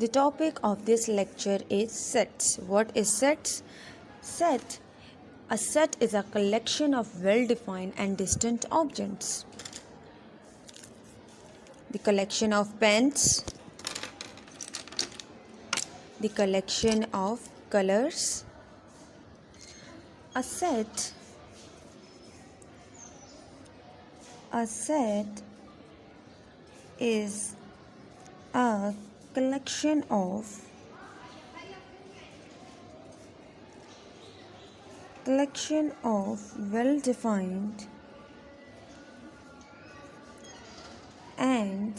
The topic of this lecture is sets. What is sets? Set. A set is a collection of well-defined and distant objects. The collection of pens, the collection of colors. A set is a collection of well-defined and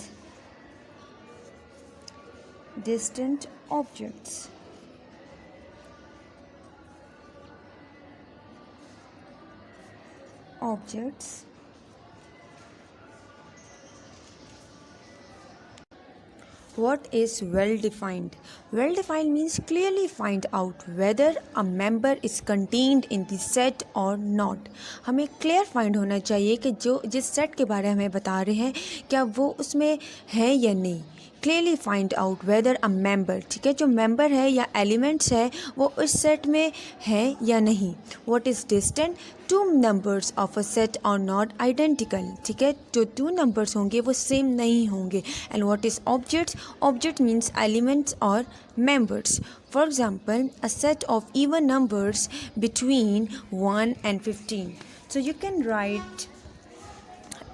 distant objects. What is well-defined? Well-defined means clearly find out whether a member is contained in the set or not. हमें clear find होना चाहिए कि जो जिस set के बारे में हमें बता रहे हैं क्या वो उसमें है या नहीं. Clearly find out whether a member, ठीक है, जो member है या elements है वो उस set में है या नहीं. What is distant? Two numbers of a set are not identical, ठीक है, जो two numbers होंगे वो same नहीं होंगे. And what is objects? Object means elements or members. For example, a set of even numbers between 1 and 15. So you can write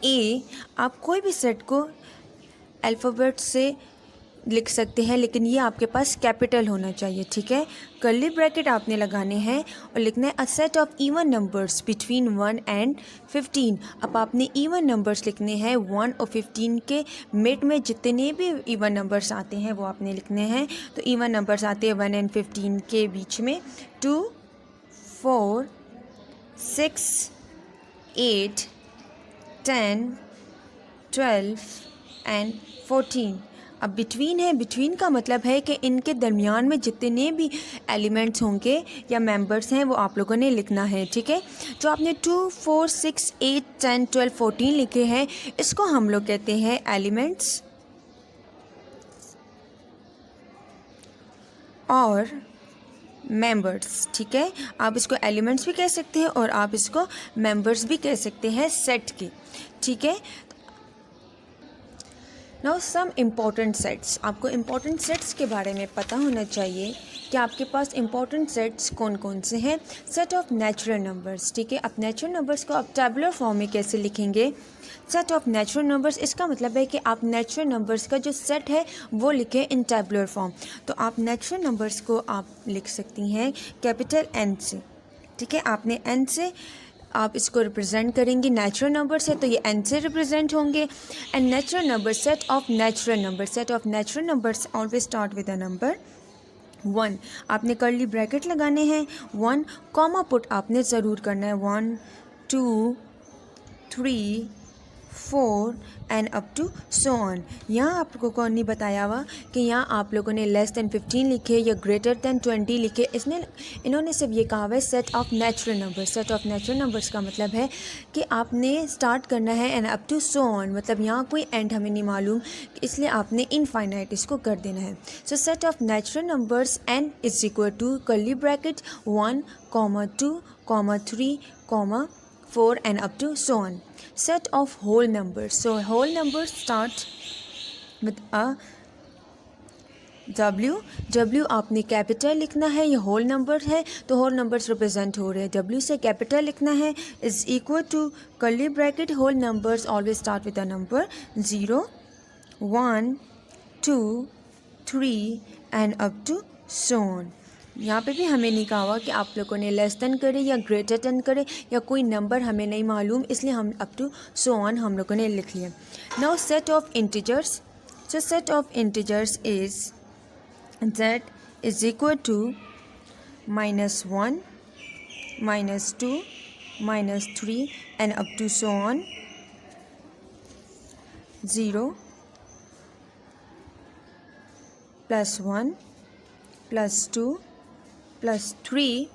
A. आप कोई भी set को अल्फ़ाबेट से लिख सकते हैं, लेकिन ये आपके पास कैपिटल होना चाहिए, ठीक है. कर्ली ब्रैकेट आपने लगाने हैं और लिखना है a set of even numbers between 1 and 15. अब आपने इवन नंबर्स लिखने हैं 1 और 15 के मिड में जितने भी इवन नंबर्स आते हैं वो आपने लिखने हैं. तो इवन नंबर्स आते हैं 1 and 15 के बीच में 2, 4, 6, 8, 10, 12 and 14. अब बिटवीन है, बिटवीन का मतलब है कि इनके दरमियान में जितने भी एलिमेंट्स होंगे या मेंबर्स हैं वो आप लोगों ने लिखना है, ठीक है. जो आपने 2, 4, 6, 8, 10, 12, 14 लिखे हैं इसको हम लोग कहते हैं एलिमेंट्स और मेंबर्स, ठीक है. आप इसको एलिमेंट्स भी कह सकते हैं और आप इसको मेंबर्स भी कह सकते हैं सेट के, ठीक है. Now some important sets. आपको इम्पॉर्टेंट सेट्स के बारे में पता होना चाहिए कि आपके पास इम्पॉर्टेंट सेट्स कौन कौन से हैं. सेट ऑफ नेचुरल नंबर्स, ठीक है. अब नेचुरल नंबर्स को आप टेबुलर फॉर्म में कैसे लिखेंगे? सेट ऑफ नेचुरल नंबर्स, इसका मतलब है कि आप नेचुरल नंबर्स का जो सेट है वो लिखें इन टेबुलर फॉर्म. तो आप नेचुरल नंबर्स को आप लिख सकती हैं कैपिटल N से, ठीक है. आपने N से आप इसको रिप्रेजेंट करेंगी, नेचुरल नंबर से तो ये N से रिप्रेजेंट होंगे. And natural number, set of natural numbers always start with a number 1. आपने कर्ली ब्रैकेट लगाने हैं 1, कॉमा पुट आपने ज़रूर करना है 1, 2, 3, 4 and up to so on. यहाँ आपको कौन नहीं बताया हुआ कि यहाँ आप लोगों ने लेस दैन 15 लिखे या ग्रेटर दैन 20 लिखे. इन्होंने सिर्फ ये कहा हुआ है set of natural numbers. Set of natural numbers का मतलब है कि आपने स्टार्ट करना है and up to so on, मतलब यहाँ कोई एंड हमें नहीं मालूम, इसलिए आपने इनफाइनाइट इसको कर देना है. So set of natural numbers n is equal to curly bracket 1, 2, 3, 4 and up to so on. Set of whole numbers. So whole numbers start with a W. W आपने कैपिटल लिखना है, ये होल नंबर है तो whole numbers represent हो रहे हैं. W से कैपिटल लिखना है is equal to curly bracket whole numbers always start with a number 0, 1, 2, 3 and up to so on. यहाँ पे भी हमें नहीं कहा हुआ कि आप लोगों ने लेस देन करे या ग्रेटर देन करे या कोई नंबर हमें नहीं मालूम, इसलिए हम अप टू सो ऑन हम लोगों ने लिख लिया. Now set of integers. So set of integers is z is equal to -1, -2, -3 and up to so on 0, +1, +2, +3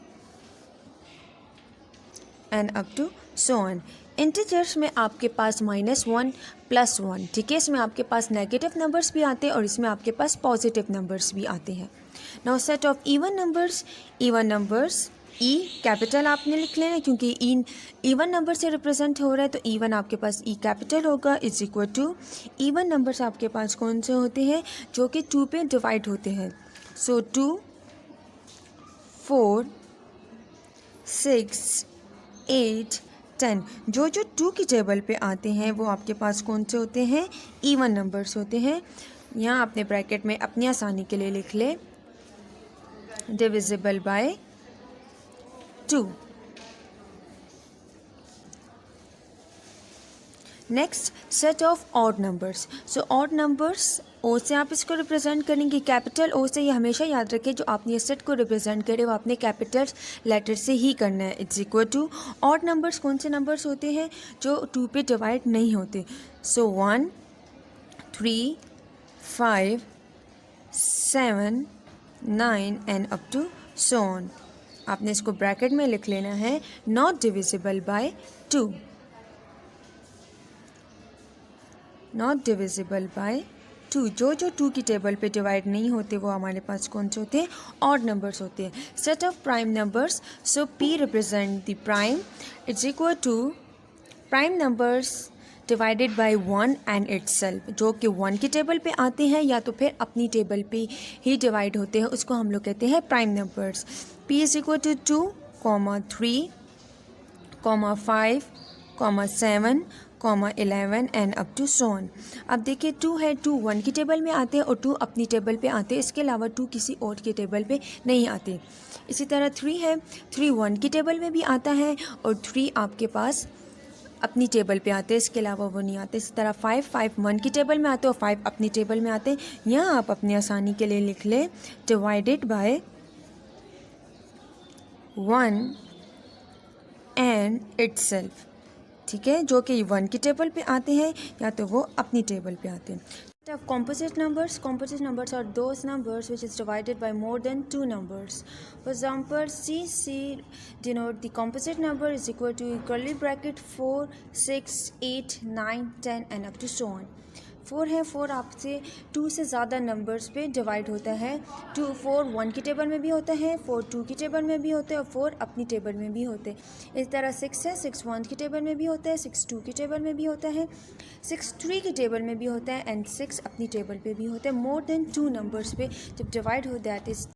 and up to so on. Integers में आपके पास -1 +1, ठीक है, इसमें आपके पास नेगेटिव नंबर्स भी आते हैं और इसमें आपके पास पॉजिटिव नंबर्स भी आते हैं। Now set of even numbers E capital आपने लिख लेना क्योंकि इवन नंबर से रिप्रेजेंट हो रहा है, तो इवन आपके पास ई कैपिटल होगा is equal to even numbers आपके पास कौन से होते हैं जो कि 2 पे डिवाइड होते हैं। सो 2, 4, 6, 8, 10 जो 2 की टेबल पे आते हैं वो आपके पास कौन से होते हैं, इवन नंबर्स होते हैं। यहाँ आपने ब्रैकेट में अपनी आसानी के लिए लिख ले divisible by 2। Next set of odd numbers. So odd numbers ओ से आप इसको रिप्रेजेंट करेंगे, कैपिटल ओ से। ये हमेशा याद रखें जो आपने इस सेट को रिप्रेजेंट करे वो आपने कैपिटल लेटर से ही करना है। It's equal to odd numbers कौन से नंबर्स होते हैं जो 2 पे डिवाइड नहीं होते। So 1, 3, 5, 7, 9 and up to so on. आपने इसको ब्रैकेट में लिख लेना है not divisible by 2, not divisible by 2। जो 2 की टेबल पे डिवाइड नहीं होते वो हमारे पास कौन से होते हैं, ऑड नंबर्स होते हैं। Set of prime numbers. So P represent the prime, it's equal to prime numbers divided by 1 and itself. जो कि 1 की टेबल पे आते हैं या तो फिर अपनी टेबल पे ही डिवाइड होते हैं, उसको हम लोग कहते हैं prime numbers. P is equal to 2, 3, 5, 7, 11 and up to so on. अब देखिए 2 है, 2 1 की टेबल में आते हैं और 2 अपनी टेबल पे आते हैं, इसके अलावा 2 किसी और की टेबल पे नहीं आते। इसी तरह 3 है, 3 1 की टेबल में भी आता है और 3 आपके पास अपनी टेबल पे आते हैं, इसके अलावा वो नहीं आते। इसी तरह 5 1 की टेबल में आते हैं और 5 अपनी टेबल में आते हैं। यहाँ आप अपनी आसानी के लिए लिख लें डिवाइडेड बाय 1 एंड इटसेल्फ, ठीक है, जो कि 1 की टेबल पे आते हैं या तो वो अपनी टेबल पे आते हैं। Composite numbers are those numbers which is divided by more than 2 numbers. For example, C denote the composite number is equal to curly bracket 4, 6, 8, 9, 10 and up to so on. 4 है, 4 आपसे 2 से ज़्यादा नंबर्स पे divide होता है। 4 1 की table में भी होता है, 4 2 की टेबल में भी होते हैं और 4 अपनी टेबल में भी होते हैं। इस तरह 6 है, 6 1 की टेबल में भी होता है, 6 2 की टेबल में भी होता है, 6 3 की टेबल में भी होता है एंड 6 अपनी टेबल पे भी होता है। मोर देन 2 नंबर्स पे जब डिवाइड हो दैट इज़